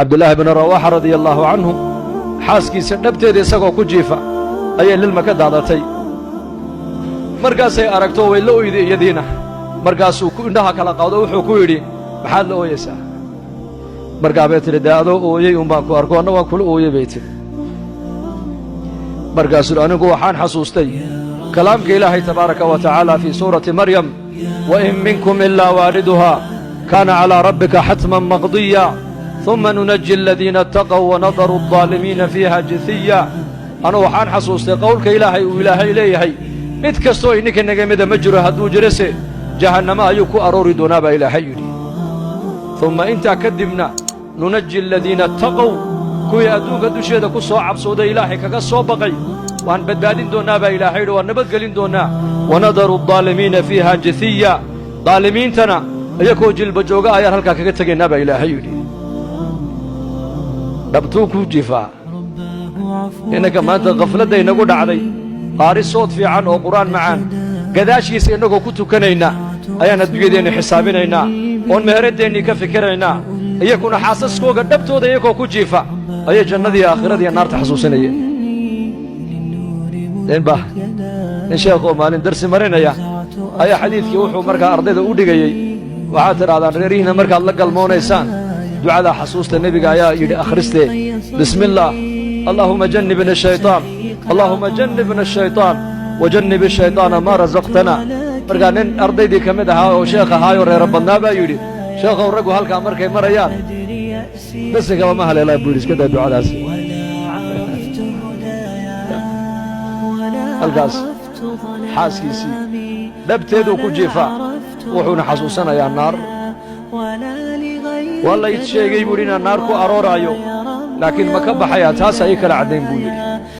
abdulahi ibnu rawaaxa radia allaahu canhu xaaskiisa dhabteeda isagoo ku jiifa ayay lilma ka daadatay. markaasay aragto way la oyday iyadiina. markaasuu indhaha kala qaado wuxuu ku yidhi maxaad la ooyaysaa? markaa bay tidhi dee adoo ooyey un baan ku arko anna waan kula ooyey bay tidhi. markaasuu anigu waxaan xasuustay kalaamka ilaahay tabaaraka wa tacaala fii suurati maryam, wa in minkum ilaa waariduhaa kaana calaa rabbika xatman maqdiya uma nunaji aladiina ataqow wanadaru aldaalimiina fiiha jithiya. anugu waxaan xasuustay qowlka ilaahay uu ilaahay leeyahay mid kastoo ininka naga mida ma jiro, hadduu jirase jahannamo ayuu ku aroori doonaa baa ilaahay yidhi. umma intaa ka dibna nunaji aladiina attaqow, kuwii adduunka dusheeda ku soo cabsooday ilaahay kaga soo baqay waan badbaadin doonnaa baa ilaahay yidhi, waan nabadgelin doonnaa. wanadaru aldaalimiina fiiha jithiya, daalimiintana iyakoo jilba jooga ayaan halkaa kaga tegaynaa baa ilaahay yidhi. dhabtuu ku jifaa innanka maanta khafladda inagu dhacday, qaari sood fiican oo qur'aan macaan gadaashiisa innagoo ku tukanayna ayaan adduunyadeenni xisaabinaynaa oon meheraddeenni ka fikiraynaa. iyakuna xaasaskooga dhabtooda iyakoo ku jiifa ayay jannadiiyo aakhiradiiyo naarta xasuusinayeen. nin sheekhoo maalin darsi marinaya ayaa xadiidkii wuxuu markaa ardayda u dhigayey, waxaad tidhahdaan reerihiinna markaad la galmoonaysaan ducadaa xasuusta nebiga ayaa yidhi akhristee bismi illaah allaahuma jannibna ashaytaan allaahuma jannibna ashaytaan wajannib ashaytaana maa rasaqtana. markaa nin ardaydii ka mid ahaa oo sheekh ahaayoo reero badnaa baa yidhi sheekhow raggu halkaa markay marayaan besinkaba ma haleelaa buu yidhi, iska daa ducadaas. halkaas xaaskiisii dhabteeduu ku jiifaa wuxuuna xasuusanayaa naar. waa la id sheegay buu yidhi inaan naar ku arooraayo, laakiin ma ka baxayaa taas ay kala caddayn buu yidhi.